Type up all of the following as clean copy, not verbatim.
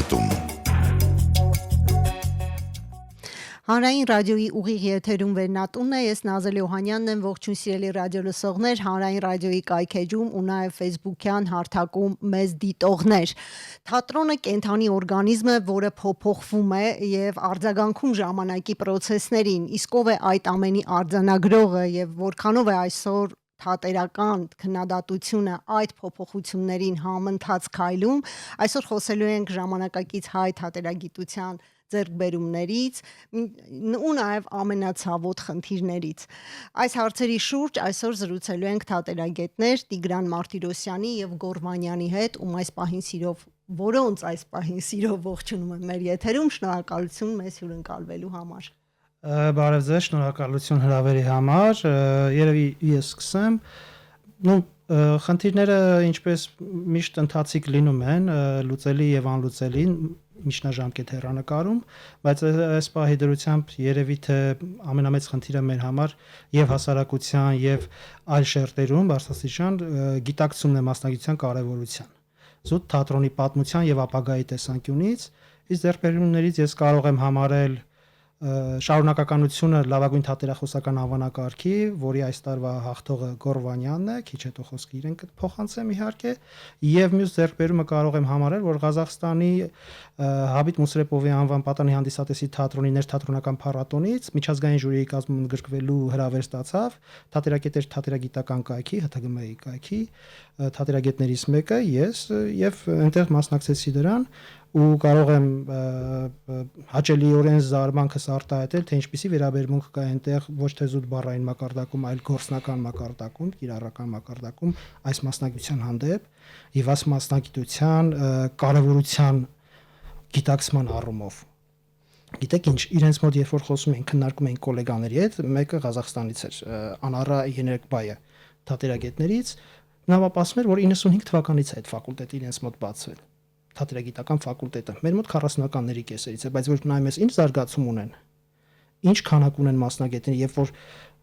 մոտում։ Հանրային ռադիոյի ուղիղ եթերում վերնատունն է, ես Նազել Օհանյանն եմ, ողջույն սիրելի ռադիոլսողներ, Հանրային ռադիոյի կայքեջում ու նաև Facebook-յան հարթակում մեզ դիտողներ։ Թատրոնը կենդանի օրգանիզմ է, որը փոփոխվում է եւ արձագանքում ժամանակի process-ներին, իսկ ով է այդ ամենի արձանագրողը եւ որքանով է այսօր թատերական քննադատությունը այդ փոփոխություններին համընթաց քայլում, այսօր խոսելու ենք ժամանակակից հայ թատերագիտության ձեռքբերումներից ու նաև ամենացավոտ խնդիրներից։ Այս հարցերի շուրջ այսօր զրուցելու ենք թատերագետներ Տիգրան Մարտիրոսյանի եւ Գորվանյանի հետ, որոնց այս պահին սիրով ողջունում եմ մեր եթերում, շնորհակալություն մեզ հյուրընկալվելու համար։ Բարև ձեզ, շնորհակալություն հրավերի համար, երևի ես սկսեմ, խնդիրները ինչպես միշտ ընթացիկ լինում են, լուծելի եւ անլուծելի, միջնաժամկետ հեռանկարում, բայց այս պահի դրությամբ երևի թե ամենամեծ խնդիրը մեր համար եւ հասարակության եւ այլ շերտերում բարձրաստիճան գիտակցումն է մասնագիտության կարեւորության։ Զուտ թատրոնի պատմության եւ ապագայի տեսանկյունից, իսկ ձեռքբերումներից ես կարող եմ համարել շարունակականությունը լավագույն թատերախոսական անվանակարգի, որի այս տարվա հաղթողը Գորվանյանն է, քիչ հետո խոսքը իրեն կփոխանցեմ իհարկե, եւ մյուս ձեռքբերումը կարող եմ համարել, որ Ղազախստանի Հաբիտ Մուսրեպովի անվան պատանի հանդիսատեսի թատրոնի ներթատրոնական փառատոնից միջազգային ժյուրիի կազմում ընդգրկվելու հրավեր ստացավ թատերագետներ թատերագիտական կայքի, ՀԹԳՄ-ի կայքի թատերագետներից մեկը ես եւ այնտեղ մասնակցեցի դրան ու կարող եմ հաճելիորեն զարմանքս արտահայտել, թե ինչպիսի վերաբերմունք կա այնտեղ ոչ թե զուտ բառային մակարդակում, այլ գործնական մակարդակում, կիրառական մակարդակում այս մասնագիտության հանդեպ եւ այս մասնագիտության կարեւորության գիտակցման առումով։ Գիտեք ինչ, իրենց մոտ երբ որ խոսում էին, քննարկում էին գոլեգաների հետ, մեկը Ղազախստանից էր, Անարա Եներկբայը, թատերագետներից, նա ապացուցում էր, որ 95 թվականից է այդ ֆակուլտետը իրենց մոտ բացվել։ Թատերագիտական ֆակուլտետը մեր մոտ 40-ականների կեսերից է, բայց որ նայում ես ինչ զարգացում ունեն, ինչ քանակ ունեն մասնագետներ, երբ որ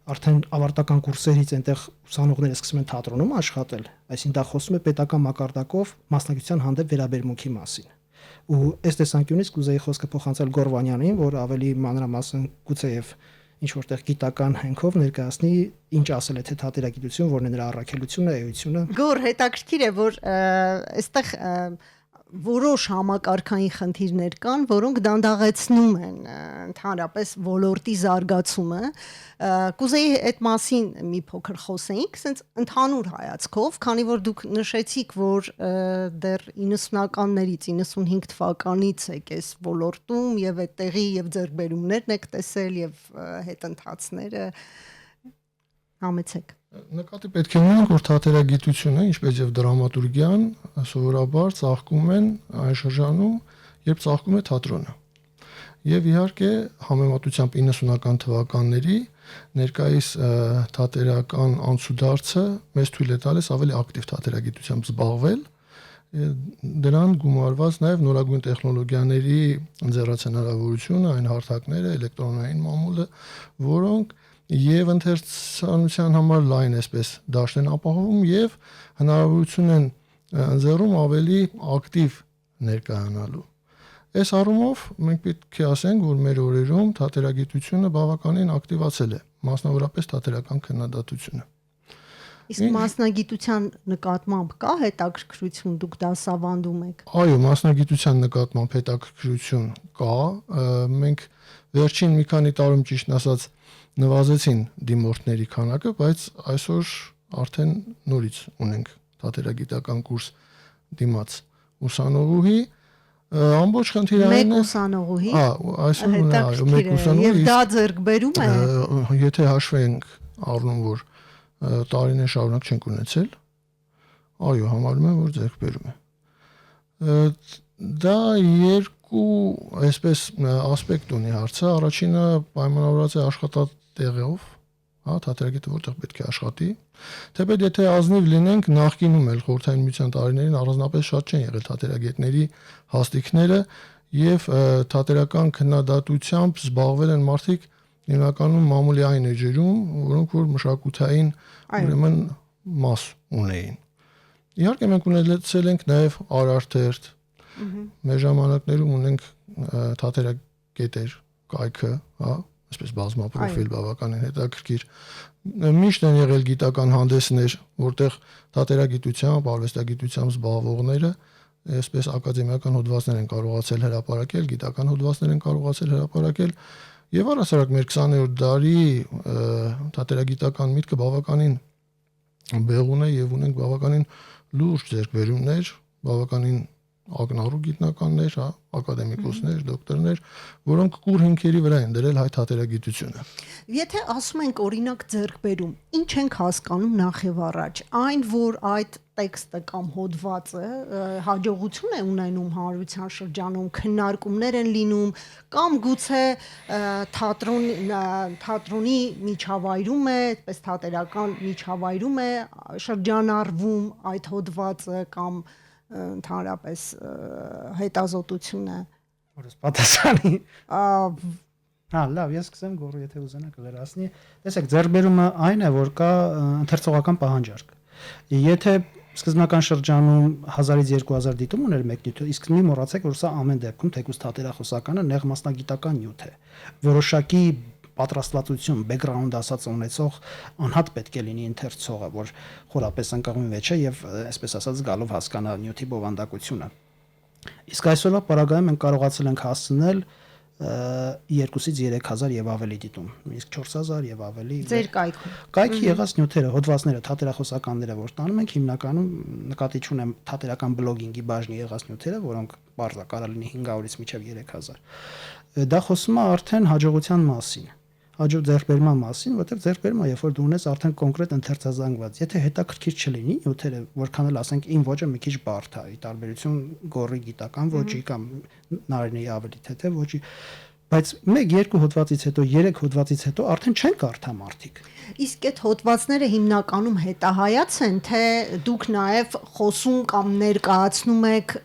արդեն ավարտական կուրսերից այնտեղ ուսանողները սկսում են թատրոնում աշխատել, այսինքն դա խոսում է պետական մակարդակով մասնագիտության հանդեպ վերաբերմունքի մասին։ Ու այս տեսանկյունից կուզեի խոսքը փոխանցել Գորվանյանին, որ ավելի մանրամասն գուցեև ինչ որտեղ գիտական հենքով ներկայացնի ինչ ասել է թե թատերագիտություն, որն է նրա առաքելությունը, էությունը։ Գոր հետաքրքիր է, որ այստեղ որոշ համակարգային խնդիրներ կան, որոնք դանդաղեցնում են ընդհանրապես ոլորտի զարգացումը։ Կուզեի այդ մասին մի փոքր խոսեինք, ասենց ընդհանուր հայացքով, քանի որ դուք նշեցիք, որ դեռ 90-ականներից 95 թվականից եք այս ոլորտում եւ այդտեղի եւ ձեռքբերումներն եք տեսել եւ հետընթացները համեցեք։ Նկատի պետք է ունենք, որ թատերագիտությունը, ինչպես եւ դրամատուրգիան, սովորաբար ծաղկում են այն շրջանում, երբ ծաղկում է թատրոնը։ Եվ իհարկե համեմատությամբ 90-ական թվականների ներկայիս թատերական անցուդարձը մեզ թույլ է տալիս ավելի ակտիվ թատերագիտությամբ զբաղվել, դրան գումարված նաև նորագույն տեխնոլոգիաների ընձեռացան հնարավորությունը, այն հարթակները, էլեկտրոնային մամուլը, որոնք եւ ընթերցանության համար լայն այսպես դաշտ են ապահովում եւ հնարավորություն են ընձեռում ավելի ակտիվ ներկայանալու։ Այս առումով մենք պետք է ասենք, որ մեր օրերում թատերագիտությունը բավականին ակտիվացել է, մասնավորապես թատերական քննադատությունը։ Իսկ մասնագիտության նկատմամբ կա հետաքրքրություն, դուք դասավանդում եք։ Այո, մասնագիտության նկատմամբ հետաքրքրություն կա։ Մենք վերջին մի քանի տարում ճիշտ ասած նվազեցին դիմորդների քանակը, բայց այսօր արդեն նորից ունենք թատերագիտական կուրս դիմաց ուսանողուհի, ամբողջ խնդիրը այն է։ Մեկ ուսանողուհի։ Այսօր այո, մեկ ուսանողուհի։ Եվ դա ձեռքբերում է։ Եթե հաշվենք առնում, որ տարիներ շարունակ չենք ունեցել, այո, համարում եմ, որ ձեռքբերում է։ Դա երկու այսպես ասպեկտ ունի հարցը, առաջինը պայմանավորված է աշխատատեղով, թատերագետը որտեղ պետք է աշխատի, թեպետ եթե ազնիվ լինենք, նախկինում էլ Խորհրդային Միության տարիներին առանձնապես շատ չեն եղել թատերագետների հաստիքները եւ թատերական քննադատությամբ զբաղվել են մարդիկ հիմնականում մամուլի այն էջերում, որոնք որ մշակութային ուրեմն մաս ունեին։ Իհարկե մենք ունեցել ենք նաև Արարթերթ, Մեր ժամանակներում ունենք թատերագետեր կայքը, հա, այսպես բազմապրոֆիլ բավականին հետաքրքիր։ Միշտ են եղել գիտական հանդեսներ, որտեղ թատերագիտությամբ, արվեստագիտությամբ զբաղվողները այսպես ակադեմիական հոդվածներ են կարողացել հրապարակել, գիտական հոդվածներ են կարողացել հրապարակել, եւ առհասարակ մեր 20-րդ դարի թատերագիտական միտքը բավականին բեղուն է եւ ունենք բավականին լուրջ ձեռքբերումներ, բավականին ակնառու գիտնականներ, հա, ակադեմիկոսներ, դոկտորներ, որոնք կուր հիմքերի վրա են դրել հայ թատերագիտությունը։ Եթե ասում ենք օրինակ ձեռքբերում, ինչ ենք հասկանում նախ եւ առաջ, այն որ այդ տեքստը կամ հոդվածը հաջողություն է ունենում հանրության շրջանում, քննարկումներ են լինում, կամ գուցե թատրոնի միջավայրում է, այսպես թատերական միջավայրում է շրջանառվում այդ հոդվածը կամ ընդհանրապես հետազոտությունը որս պատասխանի լավ, ես սկսեմ գոռ, եթե ուզենաք լրացնի։ Տեսեք, ձեռքբերումը այն է, որ կա ընթերցողական պահանջարկ։ Եթե սկզբնական շրջանում 1000-ից 2000 դիտում ուներ մեկ նյութը, իսկ մի մոռացեք, որ սա ամեն դեպքում թեկուզ թատերախոսականը նեղ մասնագիտական նյութ է։ Որոշակի պատրաստվածություն, background ասած ունեցող անհատ պետք է լինի ընթերցողը, որ խորապես ընկղմի մեջ է եւ այսպես ասած գալով հասկանա նյութի բովանդակությունը։ Իսկ այսօրվա պարագայում մենք կարողացել ենք հասցնել 2-ից 3000 եւ ավելի դիտում, իսկ 4000 եւ ավելի։ Ձեր կայքում։ Կայքի եղած նյութերը, հոդվածները, թատերախոսականները, որ տանում ենք, հիմնականում նկատի ունեմ թատերական բլոգինգի բաժնի եղած նյութերը, որոնք բարձր կարա լինի 500-ից մինչև 3000։ Դա խոսում է արդեն հաջողության մասին, հաջող ձեռքբերման մասին, որտեղ ձեռքբերումը երբ որ դու ունես արդեն կոնկրետ ընթերցազանգված, եթե հետաքրքիր չլինի նյութերը, որքան էլ ասենք իմ ոճը մի քիչ բարդ է, ի տարբերություն գոռի գիտական ոճի կամ նարինի ավելի թեթև ոճի, բայց 1-2 հոդվածից հետո, 3 հոդվածից հետո արդեն չեն կարդա մարդիկ։ Իսկ այդ հոդվածները հիմնականում հետահայաց են, թե դուք նաև խոսում կամ ներկայացնում եք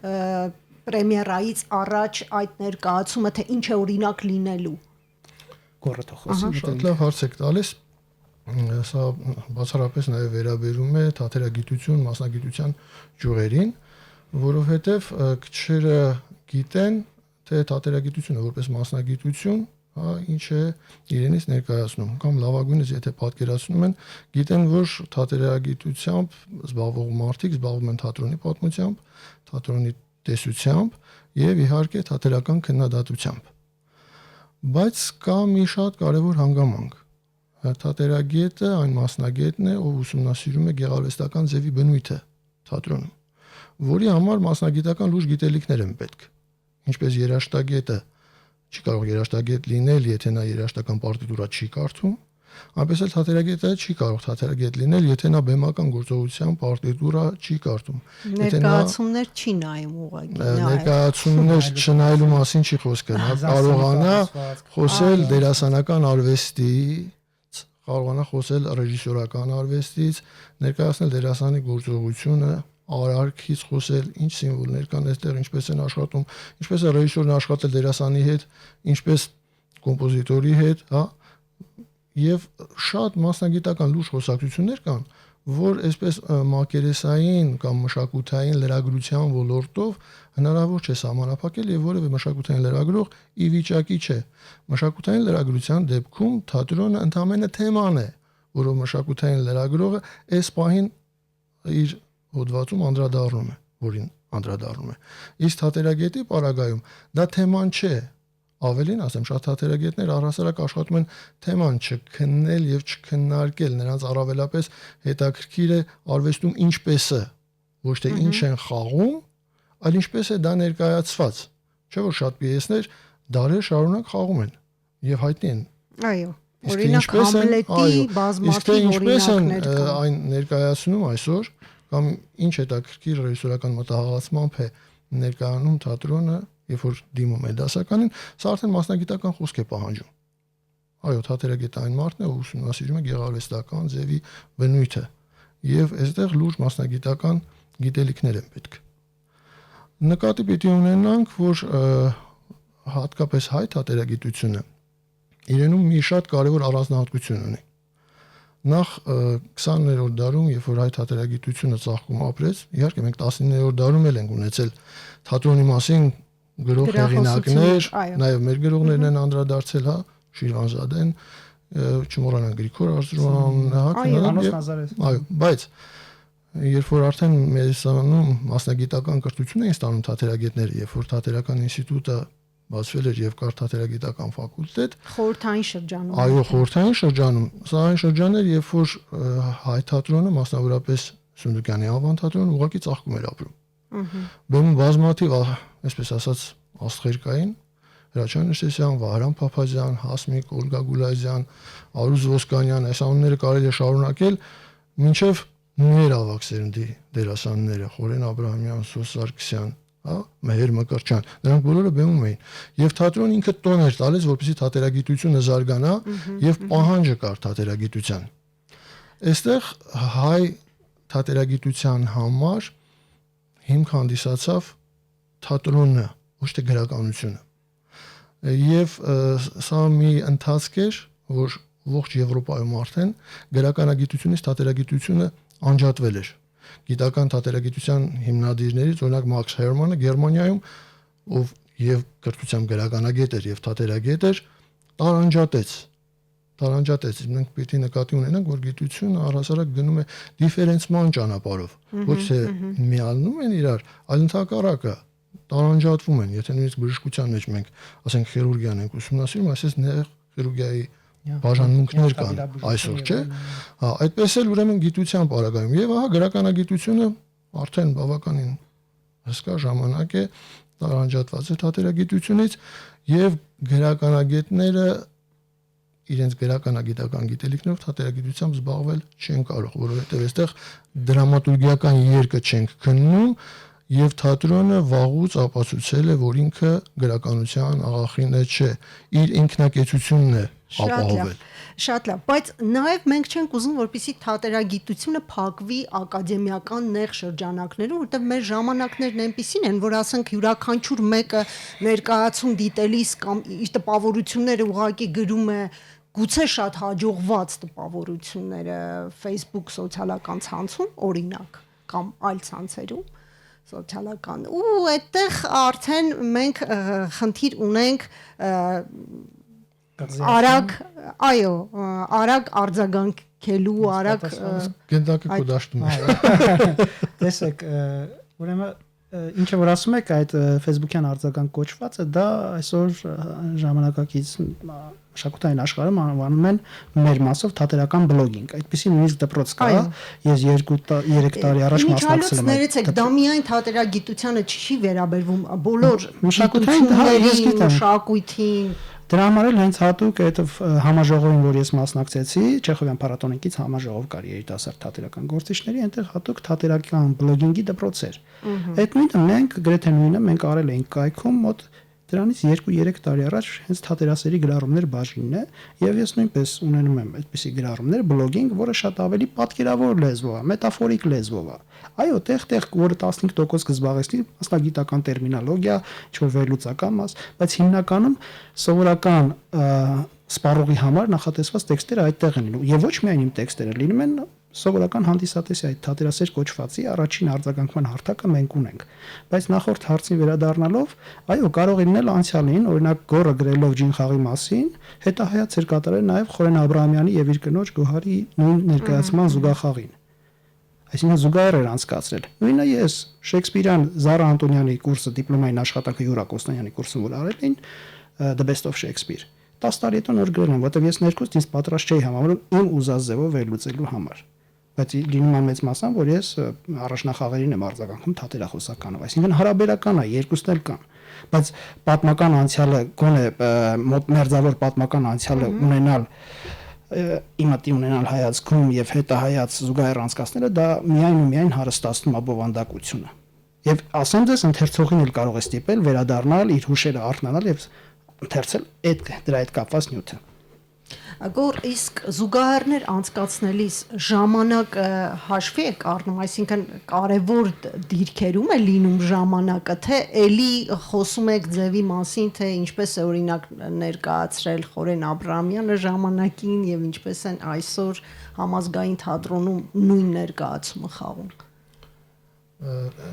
պրեմիերայից առաջ այդ ներկայացումը, թե ինչ է օրինակ լինելու։ Գոռը խոսի։ Շատ լավ հարց եք տալիս։ Սա բացառապես նաև վերաբերում է թատերագիտություն, մասնագիտության ճյուղերին, որովհետև քչերը գիտեն, թե թատերագիտությունը որպես մասնագիտություն, հա, ինչ է իրենից ներկայացնում, կամ լավագույնս եթե պատկերացնում են, գիտեն, որ թատերագիտությամբ զբաղվող մարդիկ զբաղվում են թատրոնի պատմությամբ, թատրոնի տեսությամբ եւ իհարկե թատերական քննադատությամբ։ Բայց կա մի շատ կարևոր հանգամանք։ Թատերագետը այն մասնագետն է, ով ուսումնասիրում է գեղարվեստական ձևի բնույթը թատրոնում, որի համար մասնագիտական լուրջ գիտելիքներ են պետք։ Ինչպես երաժշտագետը չի կարող երաժշտագետ լինել, եթե նա երաժշտական պարտիտուրա չի կարդում, այնպես էլ թատերագետը չի կարող թատերագետ լինել, եթե նա բեմական գործողության պարտիտուրա չի կարդում։ Ներկայացումներ չի նայում ուղղակի։ Ներկայացումներ չնայելու մասին չի խոսքը, նա կարողանա խոսել դերասանական արվեստից, կարողանա խոսել ռեժիսորական արվեստից, ներկայացնել դերասանի գործողությունը, արարքից խոսել, ինչ սիմվոլներ կան այստեղ, ինչպես են աշխատում, ինչպես է ռեժիսորն աշխատել դերասանի հետ, ինչպես կոմպոզիտորի հետ, հա, եւ շատ մասնագիտական լուրջ խոսակցություններ կան, որ այսպես մակերեսային կամ մշակութային լրագրության ոլորտով հնարավոր չէ սահմանափակել եւ որևէ մշակութային լրագրող ի վիճակի չէ։ Մշակութային լրագրության դեպքում թատրոնը ընդամենը թեման է, որով մշակութային լրագրողը այս պահին իր հոդվածում անդրադառնում է, որին անդրադառնում է։ Իսկ թատերագետի պարագայում դա թեման չէ։ Ավելին ասեմ, շատ թատերագետներ առհասարակ աշխատում են թեման չքննել եւ չքննարկել, նրանց առավելապես հետաքրքիր է արվեստում ինչպես-ը, ոչ թե ինչ են խաղում, այլ ինչպես է դա ներկայացված։ Չէ՞ որ շատ պիեսներ դարեր շարունակ խաղում են եւ հայտնի են։ Այո, օրինակ Համլետի բազմաթիվ օրինակներ կան։ Այն ներկայացնում այսօր կամ ինչ հետաքրքիր ռեժիսորական մտահղացմամբ է ներկայանում թատրոնը, երբ որ դիմում է դասականին, սա արդեն մասնագիտական խոսք է պահանջում։ Այո, թատերագետը այն մարդն է, ով ուսումնասիրում է գեղարվեստական ձևի բնույթը, եւ այստեղ լուրջ մասնագիտական գիտելիքներ են պետք։ Նկատի պիտի ունենանք, որ հատկապես հայ թատերագիտությունը իրենում մի շատ կարևոր առանձնահատկություն ունի։ նախ 20-րդ դարում, երբ որ հայ թատերագիտությունը ծաղկում ապրեց, իհարկե մենք 19-րդ դարում էլ ենք ունեցել թատրոնի մասին գրող հեղինակներ, նաև մեր գրողներն են անդրադարձել, հա, Շիրվանզադեն, չմոռանանք Գրիգոր Արզրումանյանը, այո, բայց երբ որ արդեն Մերսանում մասնագիտական կրթություն էին ստանում թատերագետները, երբ որ թատերական ինստիտուտը բացվել էր եւ կար թատերագիտական ֆակուլտետ խորհրդային շրջանում։ Այո, խորհրդային շրջանում, սա այն շրջաններ, երբ որ հայ թատրոնը, մասնավորապես Սունդուկյանի անվան թատրոնը ուղղակի ծաղկում էր ապրում։ Բեմում բազմաթիվ, այսպես ասած, աստղեր կային, Հրաչյան Նեսեսյան, Վահրամ Փափազյան, Հասմիկ, Օլգա Գուլազյան, Արուզ Ոսկանյան, այս անունները կարելի է շարունակել մինչև մեր ավագ սերնդի դերասանները, Խորեն Աբրահամյան, Սոս Սարգսյան, հա, Մեհեր Մկրտչյան, նրանք բոլորը բեմում էին։ Եվ թատրոնը ինքը տոն էր տալիս, որպեսզի թատերագիտությունը զարգանա եւ պահանջը կար թատերագիտության։ Այստեղ հայ թատերագիտության համար հիմք հանդիսացավ թատրոնը, ոչ թե գրականությունը։ Եվ սա մի ընթացք էր, որ ողջ Եվրոպայում արդեն գրականագիտությունից թատերագիտությունը անջատվել էր։ Գիտական թատերագիտության հիմնադիրներից, օրինակ Մաքս Հերմանը Գերմանիայում, ով եւ կրթությամբ գրականագետ էր եւ թատերագետ էր, տարանջատեց։ Մենք պետք է նկատի ունենանք, որ գիտությունը առհասարակ գնում է դիֆերենցման ճանապարհով, ոչ թե միանում են իրար, այլ ընդհակառակը տարանջատվում են։ Եթե նույնիսկ բժշկության մեջ մենք, ասենք, քիրուրգիան ենք ուսումնասիրում, այսպես նեղ քիրուրգիայի բաժանմունքներ կան այսօր, չէ՞։ Հա, այդպես էլ ուրեմն գիտության պարագայում եւ ահա գրականագիտությունը արդեն բավականին հսկա ժամանակ է տարանջատված է թատերագիտությունից եւ գրականագետները իրենց գրականագիտական գիտելիքներով թատերագիտությամբ զբաղվել չեն կարող, որովհետեւ այստեղ դրամատուրգիական երկը չենք քննում եւ թատրոնը վաղուց ապացուցել է, որ ինքը գրականության աղախինը չէ, իր ինքնակեցությունն է ապահովել։ Շատ լավ, բայց նաև մենք չենք ուզում, որպեսզի թատերագիտությունը փակվի ակադեմիական նեղ շրջանակներում, որտեղ մեր ժամանակներն այնպիսին են, որ ասենք յուրաքանչյուր մեկը ներկայացում դիտելիս կամ իր տպավորությունները ուղղակի գրում է գուցե շատ հաջողված տպավորությունները Facebook սոցիալական ցանցում, օրինակ, կամ այլ ցանցերում սոցիալական, ու այդտեղ արդեն մենք խնդիր ունենք արագ արձագանքելու, արագ գնդակը կոդաշտում է։ Տեսեք, ուրեմն ինչը որ ասում եք, այդ Facebook-յան արձագանք կոչվածը, դա այսօր ժամանակակից մշակութային աշխարհում անվանում են մեր մասով թատերական բլոգինգ։ Այդպեսի նույնիսկ դպրոց կա, ես 2-3 տարի առաջ մասնակցել եմ։ Ներեցեք, դա միայն թատերագիտությանը չի վերաբերվում, բոլոր մշակութային մշակույթին։ Դրա համար էլ հենց հատուկ այդ համաժողովին, որ ես մասնակցեցի, Չեխովյան փառատոնիկից համաժողով կար երիտասարդ թատերական գործիչների, այնտեղ հատուկ թատերական բլոգինգի դպրոց էր։ Այդ նույնը մենք գրեթե նույնը մենք արել էինք կայքում մոտ դրանից 2-3 տարի առաջ հենց թատերասերի գրառումներ բաժինն է, եւ ես նույնպես ունենում եմ այդպիսի գրառումներ, բլոգինգ, որը շատ ավելի պատկերավոր լեզվով է, մետաֆորիկ լեզվով է։ Այո, տեղ որը 15% կզբաղեցնի մասնագիտական տերմինոլոգիա, ինչ-որ վերլուծական մաս, բայց հիմնականում սովորական սպառողի համար նախատեսված տեքստերը այդտեղ են լինում, եւ ոչ միայն իմ տեքստերը լինում են սովորական հանդիսատեսի այդ թատերասեր կոչվածի առաջին արձագանքման հարթակը մենք ունենք, բայց նախորդ հարցին վերադառնալով, այո, կարող է լինել անցյալին, օրինակ Գոռը գրելով ջին խաղի մասին, հետահայաց էր կատարել նաև Խորեն Աբրահամյանի եւ իր կնոջ Գոհարի նույն ներկայացման զուգախաղին։ Այսինքն զուգահեռ էր անցկացրել։ Նույնը ես Շեքսպիրյան Զարա Անտոնյանի կուրսը դիպլոմային աշխատանքը Յուրա Կոստանյանի կուրսում որ արել էին, The Best of Shakespeare 10 տարի հետո նոր գրել եմ, որտեվ ես ներքուստ ինձ պատրաստ չէի համարում իմ ուզած ձևով վերլուծելու համար։ Բայց լինում է մեծ մասան, որ ես առաջնախաղերին եմ արձագանքում թատերախոսականով, այսինքն հարաբերական է, երկուսն էլ կան, բայց պատմական անցյալը գոնե մերձավոր պատմական անցյալը ունենալ իմատի ունենալ հայացքում եւ հետահայաց զուգահեռ անցկացնելը դա միայն ու միայն հարստացնում է բովանդակությունը։ Եվ ասեմ ձեզ, ընթերցողին էլ կարող է ստիպել վերադառնալ, իր հուշերը արթնանալ եւ ընթերցել դրա հետ կապված նյութը։ Գոր իսկ զուգահեռներ անցկացնելիս ժամանակը հաշվի եք առնում, այսինքն կարևոր դիրքերում է լինում ժամանակը, թե էլի խոսում եք ձևի մասին, թե ինչպես է օրինակ ներկայացրել Խորեն Աբրահամյանը ժամանակին եւ ինչպես են այսօր համազգային թատրոնում նույն ներկայացումը խաղում։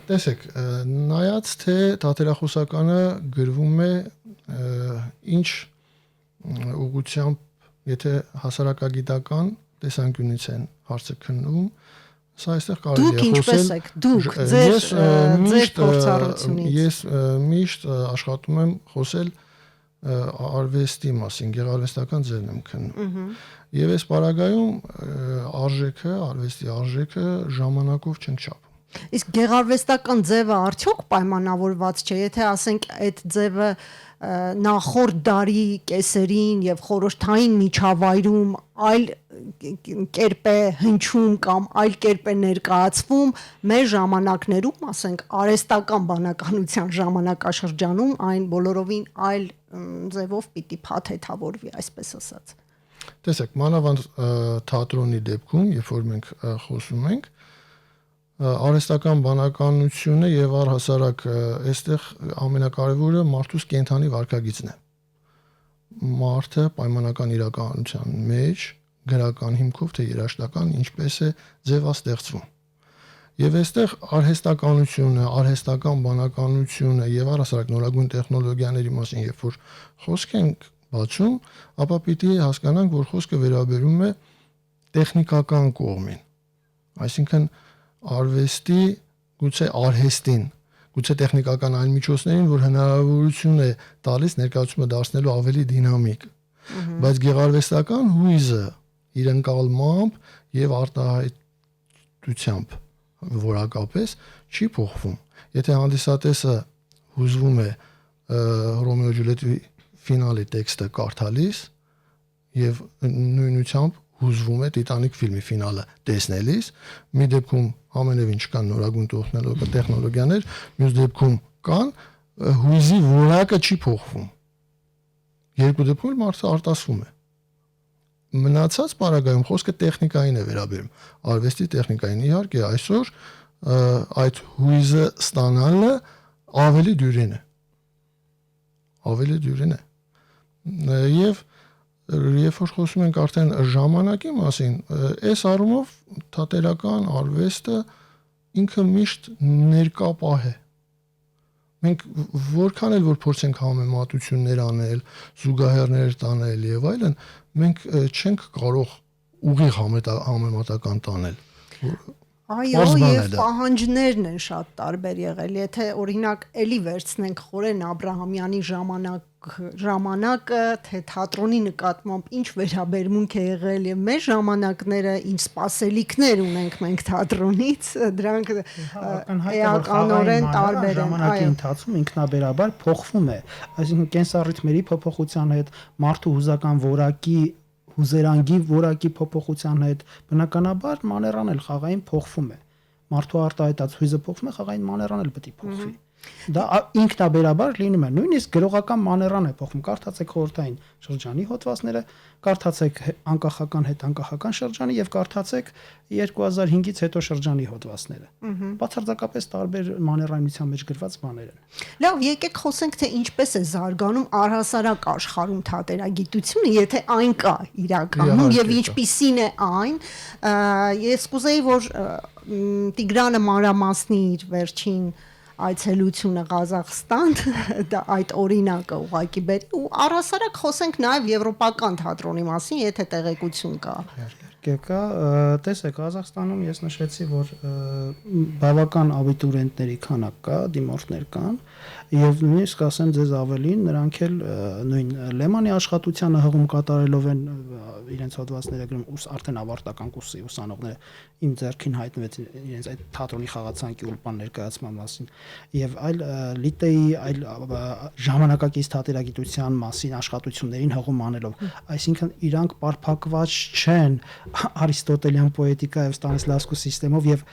Տեսեք, նայած թե թատերախոսականը գրվում է ինչ ուղղությամբ, եթե հասարակագիտական տեսանկյունից են հարցը քննում, սա այստեղ կարելի է խոսել։ Դուք ինչպես եք, դուք ձեր փորձառությունից։ Ես միշտ աշխատում եմ խոսել արվեստի մասին, գեղարվեստական ձևն եմ քննում։ Եվ այս պարագայում արվեստի արժեքը ժամանակով չենք չափում։ Իսկ գեղարվեստական ձևը արդյոք պայմանավորված չէ, եթե ասենք այդ ձևը նախորդ դարի կեսերին եւ խորհրդային միջավայրում այլ կերպ է հնչում կամ այլ կերպ է ներկայացվում, մեր ժամանակներում, ասենք արհեստական բանականության ժամանակաշրջանում այն բոլորովին այլ ձևով պիտի փաթեթավորվի, այսպես ասած։ Տեսեք, մանավանդ թատրոնի դեպքում, երբ որ մենք խոսում ենք, արհեստական բանականությունը եւ առհասարակ այստեղ ամենակարևորը մարդուս կենթանի վարքագիծն է։ Մարդը պայմանական իրականության մեջ գրական հիմքով թե երաժշտական ինչպես է ձևաստեղծվում։ Եվ այստեղ արհեստականությունը, արհեստական բանականությունը եւ առհասարակ նորագույն տեխնոլոգիաների մասին, երբ որ խոսք ենք բացում, ապա պիտի հասկանանք, որ խոսքը վերաբերում է տեխնիկական կողմին։ Այսինքն արվեստի, գուցե արհեստին, գուցե տեխնիկական այլ միջոցներին, որ հնարավորություն է տալիս ներկայացումը դարձնելու ավելի դինամիկ։ Բայց գեղարվեստական հույզը իր ընկալմամբ եւ արտահայտությամբ որակապես չի փոխվում։ Եթե հանդիսատեսը հուզվում է Ռոմեո Ջուլիետի ֆինալի տեքստը կարդալիս եւ նույնությամբ հուզվում է Տիտանիկ ֆիլմի ֆինալը տեսնելիս, մի դեպքում ամենևին չկան նորագույն տեխնոլոգիաներ, մյուս դեպքում կան, հույզի որակը չի փոխվում։ Երկու դեպքում մարդը արտասվում է։ Մնացած պարագայում խոսքը տեխնիկային է վերաբերում, արվեստի տեխնիկային։ Իհարկե այսօր այդ հույզը ստանալը ավելի դյուրին է։ Ավելի դյուրին է։ Եվ երբ որ խոսում ենք արդեն ժամանակի մասին, այս առումով թատերական արվեստը ինքը միշտ ներկա պահ է։ Մենք որքան էլ որ փորձենք համեմատություններ անել, զուգահեռներ տանել եւ այլն, մենք չենք կարող ուղիղ համեմատական տանել։ Այո, եւ պահանջներն են շատ տարբեր եղել։ Եթե օրինակ էլի վերցնենք Խորեն Աբրահամյանի ժամանակը, թե թատրոնի նկատմամբ ինչ վերաբերմունք է եղել եւ մեր ժամանակները ինչ սպասելիքներ ունենք մենք թատրոնից, դրանք էականորեն տարբեր են։ Ժամանակի ընթացքում ինքնաբերաբար փոխվում է, այսինքն կենսառիթմերի փոփոխության հետ, մարդու հուզական որակի հուզերանգի որակի փոփոխության հետ բնականաբար մաներան էլ խաղային փոխվում է։ Մարդու արտահայտած հույզը փոխվում է, խաղային մաներան էլ պետք է փոխվի։ Դա ինքնաբերաբար լինում է, նույնիսկ գրողական մաներան է փոխվում։ Կարդացեք խորհրդային շրջանի հոդվածները, կարդացեք անկախական հետ անկախական շրջանի եւ կարդացեք 2005-ից հետո շրջանի հոդվածները։ Բացարձակապես տարբեր մաներայնության մեջ գրված բաներ են։ Լավ, եկեք խոսենք, թե ինչպես է զարգանում առհասարակ աշխարհում թատերագիտությունը, եթե այն կա իրականում եւ ինչպիսին է այն։ Ես կուզեի, որ Տիգրանը մանրամասնի իր վերջին այցելությունը Ղազախստան, դա այդ օրինակը ուղղակի բերի ու առհասարակ խոսենք նաև եվրոպական թատրոնի մասին, եթե տեղեկություն կա։ Կա, տեսեք, Ղազախստանում ես նշեցի, որ բավական абիտուրիենտների քանակ կա, դիմորդներ կան, եւ նույնիսկ ասեմ ձեզ ավելին, նրանք էլ նույն Լեմանի աշխատությանը հղում կատարելով են իրենց հոդվածները գրում, արդեն ավարտական կուրսի ուսանողները իմ ձեռքին հայտնվեց իրենց այդ թատրոնի խաղացանկի ուլպան ներկայացման մասին եւ այլ լիտեի այլ ժամանակակից թատերագիտության մասին աշխատություններին հղում անելով, այսինքն իրանք պարփակված չեն Արիստոտելյան պոետիկա եւ Ստանիսլավսկու սիստեմով եւ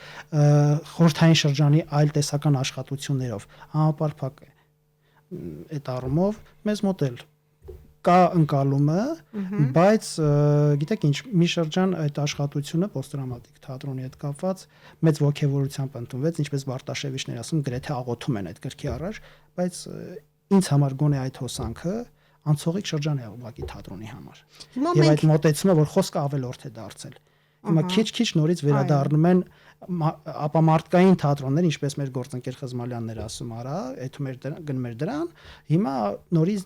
խորհրդային շրջանի այլ տեսական աշխատություններով, համապարփակ է։ Այդ առումով մեզ մոտ էլ կա ընկալումը, բայց գիտեք ինչ, մի շրջան այդ աշխատությունը պոստդրամատիկ թատրոնի հետ կապված մեծ ոգևորությամբ ընդունվեց, ինչպես Բարտաշևիչն էր ասում, գրեթե աղոթում են այդ գրքի առաջ, բայց ինձ համար գոնե այդ հոսանքը անցողիկ շրջան է ուղղակի թատրոնի համար։ Եվ այդ մոտեցումը, որ խոսքը ավելորդ է դարձել։ Հիմա քիչ-քիչ նորից վերադառնում են ապամարտկային թատրոններ, ինչպես մեր գործընկեր Խզմալյանն էր ասում, արա, այդում էր գնում էր դրան, հիմա նորից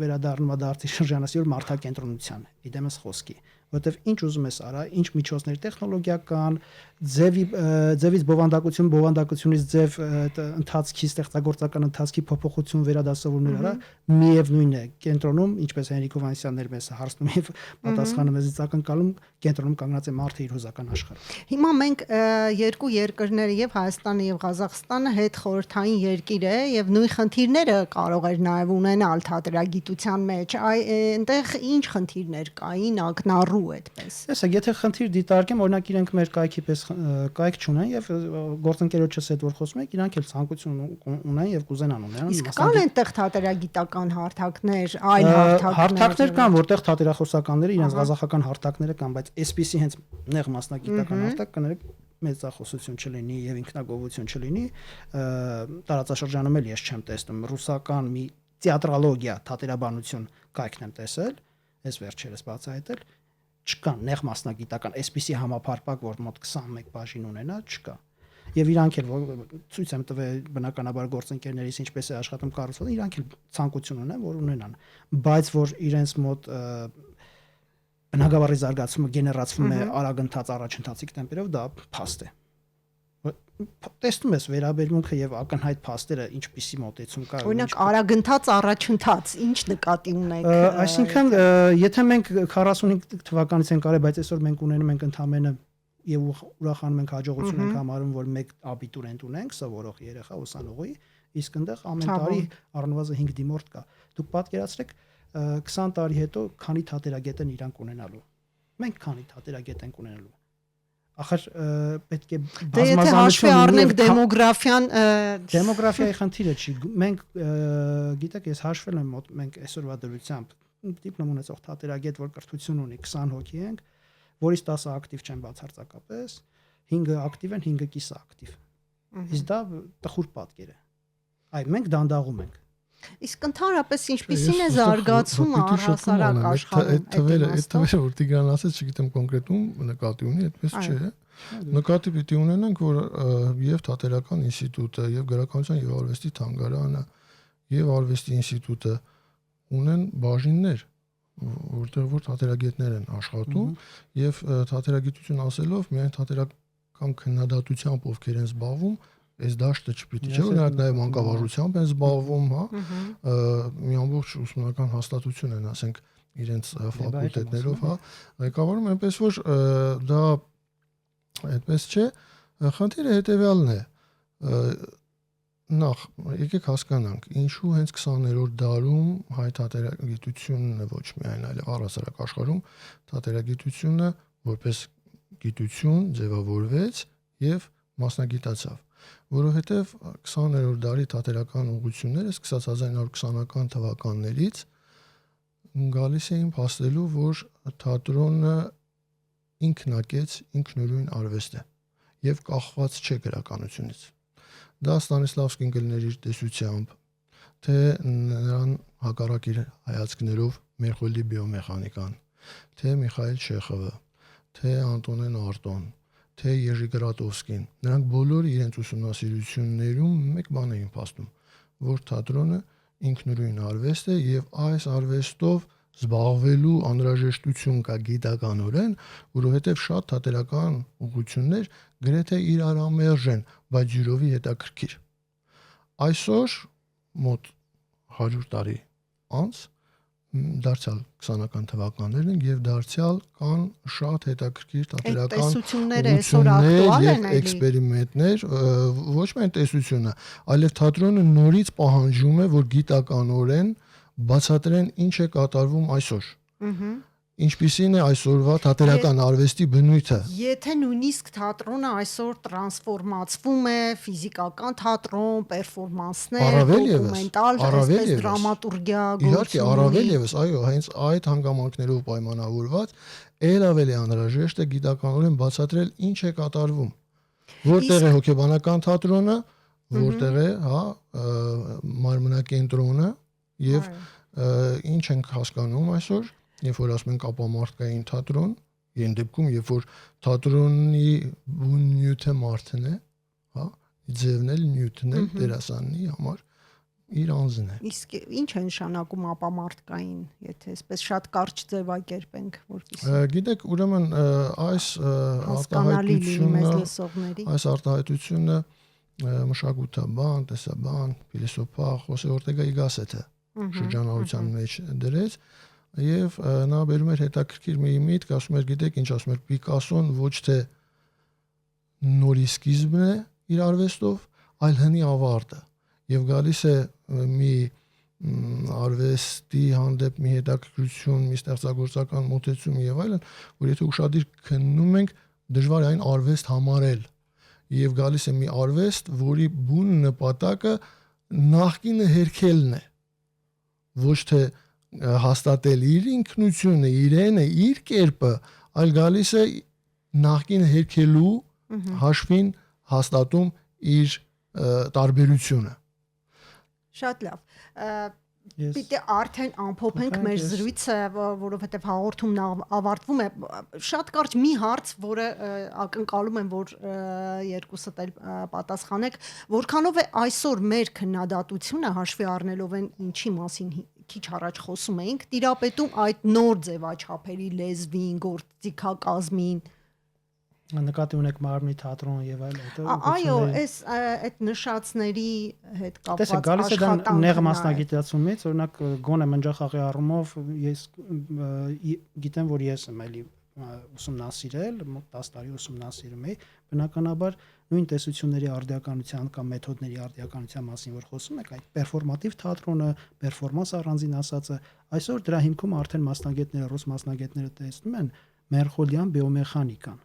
վերադառնում է դարձի շրջանասիրել մարդակենտրոնության, իդեմս խոսքի, որովհետև ինչ ուզում ես արա, ինչ միջոցներ տեխնոլոգիական, ձևից բովանդակությունից ձև ընթացքի, ստեղծագործական ընթացքի փոփոխություն վերադասավորներ արա, միևնույն է, կենտրոնում, ինչպես Հենրիկ Հովհաննիսյանն էր մեզ հարցնում եւ պատասխանը մեզ ակնկալում, կենտրոնում կանգնած է մարդը իր հուզական աշխարհում։ Հիմա մենք երկու երկրները եւ Հայաստանը եւ Ղազախստանը հետ խորհրդային երկիր է եւ նույն խնդիրները կարող էր նաեւ ունենալ թատերագիտության մեջ, այնտեղ ինչ խնդիրներ կային ակնառու այդպես։ Տեսեք, եթե խնդիր դիտարկեմ, օրինակ իրենք մեր կայքի պես կայք չունեն եւ գործընկերոջս հետ որ խոսում եք, իրանք էլ ցանկություն ունեն եւ կուզենան ունենան։ Իսկ կան այնտեղ թատերագիտական հարթակներ, այլ հարթակներ կան, որտեղ թատերախոսականները իրենց ղազախական հարթակները կան, բայց այսպիսի հենց նեղ մասնագիտական հարթակ կներեք մեծախոսություն չլինի եւ ինքնագովություն չլինի, տարածաշրջանում էլ ես չեմ տեսնում ռուսական մի թեատրալոգիա, թատերաբանություն կայքն եմ տեսել, այս վերջերս բացահայտել, չկա նեղ մասնագիտական այսպիսի համապարփակ, որ մոտ 21 բաժին ունենա, չկա։ Եվ իրանք էլ ցույց եմ տվել բնականաբար գործընկերներից ինչպես է աշխատում կառուցվել, իրանք էլ ցանկություն ունեն, որ ունենան, բայց որ իրենց մոտ բնագավառի զարգացումը գեներացվում է արագընթաց առաջընթացիկ տեմպերով, դա փաստ է։ Տեսնում ես վերաբերմունքը եւ ակնհայտ փաստերը ինչպիսի մոտեցում կա։ Օրինակ արագընթաց առաջընթաց, ինչ նկատի ունեք։ Այսինքն, եթե մենք 45 թվականից ենք արել, բայց այսօր մենք ունենում ենք ընդամենը եւ ուրախանում ենք հաջողություն ենք համարում, որ մեկ աբիտուրենտ ունենք, սովորող երեխա ուսանողի, իսկ այնտեղ ամեն տարի առնվազն 5 դիմորդ կա։ Դուք պատկերացրեք 20 տարի հետո քանի թատերագետ են իրանք ունենալու։ Մենք քանի թատերագետ ենք ունենալու։ Ախր պետք է բազմազանություն առնենք դեմոգրաֆիան, դեմոգրաֆիայի խնդիրը չի։ Մենք գիտեք, ես հաշվել եմ մոտ մենք այսօրվա դրությամբ դիպլոմ ունեցող թատերագետ, որ կրթություն ունի 20 հոգի ենք, որից 10-ը ակտիվ չեն բացարձակապես, 5-ը ակտիվ են, 5-ը կիսա ակտիվ։ Իսկ դա տխուր պատկեր է։ Այ մենք դանդաղում ենք։ Իսկ ընդհանրապես ինչպիսին է զարգացումը առհասարակ աշխարհում։ Այդ թվերը որ Տիգրան ասեց, չգիտեմ կոնկրետում նկատի ունի, այդպես չէ։ Նկատի պիտի ունենանք, որ եւ Թատերական ինստիտուտը, եւ Գրականության եւ արվեստի թանգարանը, եւ արվեստի ինստիտուտը ունեն բաժիններ, որտեղ որ թատերագետներ են աշխատում եւ թատերագիտություն ասելով միայն թատերական քննադատությամբ ովքեր են զբաղվում, այս դաշտը չպիտի չէ, օրինակ նաև մանկավարժությամբ են զբաղվում, հա, մի ամբողջ ուսումնական հաստատություն են, ասենք, իրենց ֆակուլտետներով, հա, ղեկավարում, այնպես որ դա այդպես չէ, խնդիրը հետեւյալն է, նախ եկեք հասկանանք, ինչու հենց 20-րդ դարում հայ թատերագիտությունը ոչ միայն այլ առհասարակ աշխարհում թատերագիտությունը որպես գիտություն ձևավորվեց եւ մասնագիտացավ, որովհետեւ 20-րդ դարի թատերական ուղղությունները սկսած 1920-ական թվականներից գալիս էին փաստելու, որ թատրոնը ինքնակեց ինքնուրույն արվեստ է եւ կախված չէ գրականությունից։ Դա Ստանիսլավսկին կլներ իր տեսությամբ, թե նրան հակառակ իր հայացքներով Մերխոլի բիոմեխանիկան, թե Միխայել Չեխովը, թե Անտոնեն Արտոն, թե Եժի Գրատովսկին, նրանք բոլորը իրենց ուսումնասիրություններում մեկ բան էին փաստում, որ թատրոնը ինքնուրույն արվեստ է եւ այս արվեստով զբաղվելու անհրաժեշտություն կա գիտականորեն, որովհետեւ շատ թատերական ուղղություններ գրեթե իրարամերժ են, բայց յուրովի հետաքրքիր։ Այսօր մոտ 100 տարի անց դարձյալ 20-ական թվականներն են եւ դարձյալ կան շատ հետաքրքիր թատերական ուղղություններ եւ էքսպերիմենտներ, ոչ միայն տեսությունը, այլև թատրոնը նորից պահանջում է, որ գիտականորեն բացատրեն ինչ է կատարվում այսօր։ ինչպիսին է այսօրվա թատերական արվեստի բնույթը։ Եթե նույնիսկ թատրոնը այսօր տրանսֆորմացվում է ֆիզիկական թատրոն, պերֆորմանսներ, դոկումենտալ, այսպես դրամատուրգիա, իհարկե առավել եւս, այո, հենց այդ հանգամանքներով պայմանավորված ել ավելի անհրաժեշտ է գիտականորեն բացատրել ինչ է կատարվում, որտեղ է հոգեբանական թատրոնը, որտեղ է, մարմնակենտրոնը եւ ինչ ենք հասկանում այսօր, երբ որ ասում ենք ապամարտկային թատրոն, այն դեպքում, երբ որ թատրոնի բուն նյութը մարդն է, ձևն էլ նյութն էլ դերասանի համար իր անձն է։ Իսկ ինչ է նշանակում ապամարտկային, եթե այսպես շատ կարճ ձևակերպենք, որպեսզի գիտեք, ուրեմն այս արտահայտությունը մշակութաբան, տեսաբան, փիլիսոփա Խոսե Օրտեգայի Գասսետը շրջանառության մեջ դրեց եւ նա բերում էր հետաքրքիր մի միտք, ասում էր, գիտեք ինչ ասում էր, Պիկասոն ոչ թե նորի սկիզբն է իր արվեստով, այլ հնի ավարտը եւ գալիս է մի արվեստի հանդեպ մի հետաքրքրություն, մի ստեղծագործական մոտեցում եւ այլն, որ եթե ուշադիր քննում ենք, դժվար է այն արվեստ համարել եւ գալիս է մի արվեստ, որի բուն նպատակը նախկինը հերքելն է, ոչ թե հաստատել իր ինքնությունը, իրենը, իր կերպը, այլ գալիս է նախկինը հերքելու հաշվին հաստատում իր տարբերությունը։ Շատ լավ։ Պիտի արդեն ամփոփենք մեր զրույցը, որովհետև հաղորդումն ավարտվում է։ Շատ կարճ մի հարց, որը ակնկալում եմ, որ երկուսդ էլ պատասխանեք, որքանով է այսօր մեր քննադատությունը հաշվի առնելով են ինչի մասին քիչ առաջ խոսում էինք, տիրապետում այդ նոր ձևաչափերի լեզվին, գործիքակազմին։ Նկատի ունեք մարմնի թատրոն եւ այլ այո, այդ նշածների հետ կապված աշխատանքը։ Գալիս է դա նեղ մասնագիտացումից, օրինակ գոնե մնջախաղի առումով ես գիտեմ, որ ես եմ էլի ուսումնասիրել, 10 տարի ուսումնասիրում էի, բնականաբար նույն տեսությունների արդիականության կամ մեթոդների արդիականության մասին որ խոսում եք, այդ պերֆորմատիվ թատրոնը, պերֆորմանս առանձին ասածը, այսօր դրա հիմքում արդեն մասնագետները, ռուս մասնագետները տեսնում են Մերխոլյան բիոմեխանիկան։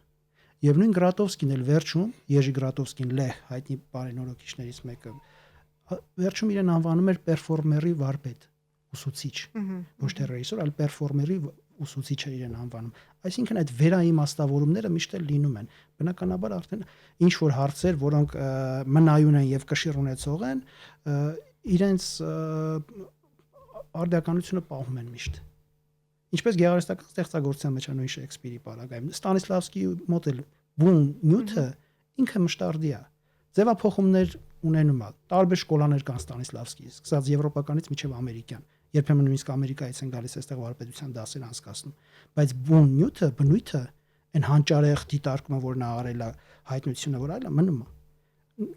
Եվ նույն Գրատովսկին էլ վերջում, Եժի Գրատովսկին լեհ հայտնի բարենորոքիչներից մեկը, վերջում իրեն անվանում էր պերֆորմերի վարպետ, ուսուցիչ, ոչ թե ռեժիսոր, այլ պերֆորմերի ուսուցիչ է իրեն անվանում։ Այսինքն այդ վերաիմաստավորումները միշտ էլ լինում են։ Բնականաբար արդեն ինչ որ հարցեր, որոնք մնայուն են եւ կշիռ ունեցող են, իրենց արդիականությունը պահում են միշտ։ Ինչպես գեղարվեստական ստեղծագործության մեջ նույն Շեքսպիրի պարագայում Ստանիսլավսկիի մոտ էլ բուն նյութը ինքը մշտարդի է, ձևափոխումներ ունենում է, տարբեր շկոլաներ կան Ստանիսլավսկիի, սկսած եվրոպականից մինչև ամերիկյան, երբեմն նույնիսկ Ամերիկայից են գալիս այստեղ վարպետության դասեր անցկացնում, բայց բուն նյութը, բնույթը, այն հանճարեղ դիտարկումը, որ նա արել է, հայտնությունը, որ այլը մնում է։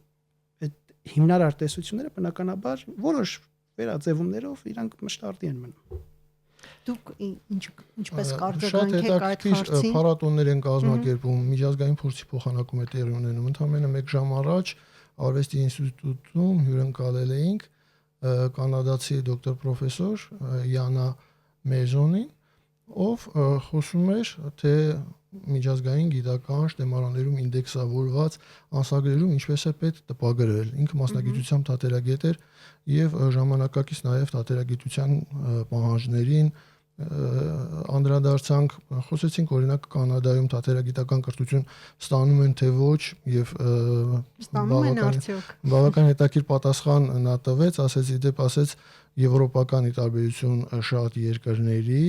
Այդ հիմնարար տեսությունները բնականաբար որոշ վերաձևումներով իրանք մշտարդի են մնում։ Դուք ինչպես կարծիք եք այդ հարցին։ Փառատոներ են կազմակերպում, միջազգային փորձի փոխանակում է տեղի ունենում։ Ընդամենը 1 ժամ առաջ Արվեստի ինստիտուտում հյուրընկալել էինք կանադացի դոկտոր պրոֆեսոր Յանա Մեզոնին, ով խոսում էր, թե միջազգային գիտական շտեմարաներում ինդեքսավորված ամսագրերում ինչպես է պետք տպագրել։ Ինքը մասնագիտությամբ թատերագետ էր եւ ժամանակակից նաեւ թատերագիտության պահանջներին անդրադարձանք, խոսեցինք օրինակ Կանադայում թատերագիտական կրթություն ստանում են թե ոչ եւ բավական հետաքրքիր պատասխան նա տվեց, ասեց իդեպ ասեց եվրոպական տարբերություն շատ երկրների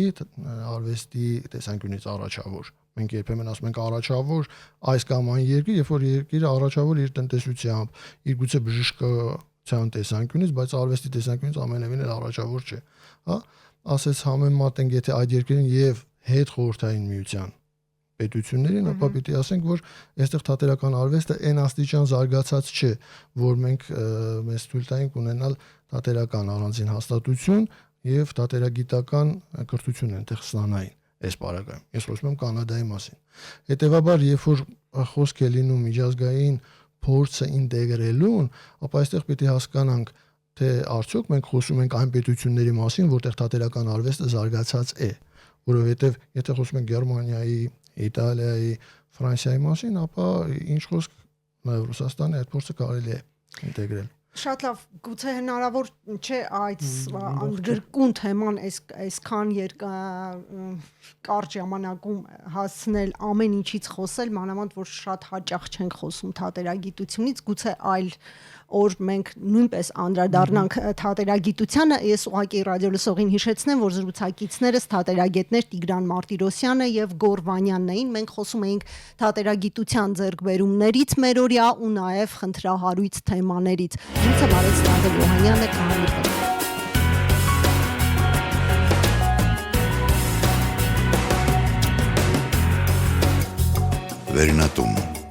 արվեստի տեսանկյունից առաջավոր։ Մենք երբեմն ասում ենք առաջավոր այս կամ այն երկիր, երբ որ երկիրը առաջավոր իր տնտեսությամբ, իր գուցե բժշկության տեսանկյունից, բայց արվեստի տեսանկյունից ամենևին էլ առաջավոր չէ, հա։ Ասեց համեմատենք եթե այդ երկրին եւ հետ խորհրդային միության պետություններին, ապա պիտի ասենք, որ այստեղ թատերական արվեստը այն աստիճան զարգացած չէ, որ մենք մեզ թույլ տայինք ունենալ թատերական առանձին հաստատություն եւ թատերագիտական կրթություն այնտեղ ստանային այս պարագայում։ Ես խոսում եմ Կանադայի մասին։ Հետևաբար, երբ որ խոսք է լինում միջազգային փորձը ինտեգրելուն, ապա այստեղ պիտի հասկանանք, թե արդյոք մենք խոսում ենք այն պետությունների մասին, որտեղ թատերական արվեստը զարգացած է, որովհետև եթե խոսում ենք Գերմանիայի, Իտալիայի, Ֆրանսիայի մասին, ապա ինչ խոսք նաև Ռուսաստանի այդ փորձը կարելի է ինտեգրել։ Շատ լավ, գուցե հնարավոր չէ այդ անդրկուն թեման այսքան կարճ ժամանակում հասցնել ամեն ինչից խոսել, մանավանդ որ շատ հաճախ չենք խոսում թատերագիտությունից, գուցե այլ օր մենք նույնպես անդրադառնանք թատերագիտությանը։ Ես ուղղակի ռադիոլսողին հիշեցնեմ, որ զրուցակիցներս թատերագետներ Տիգրան Մարտիրոսյանը եւ Գոռ Վանյանն էին։ Մենք խոսում էինք թատերագիտության ձեռքբերումներից մերօրյա ու նաեւ խնդրահարույց թեմաներից։ Ինձ հարեց Նազել Օհանյանը Վերնատուն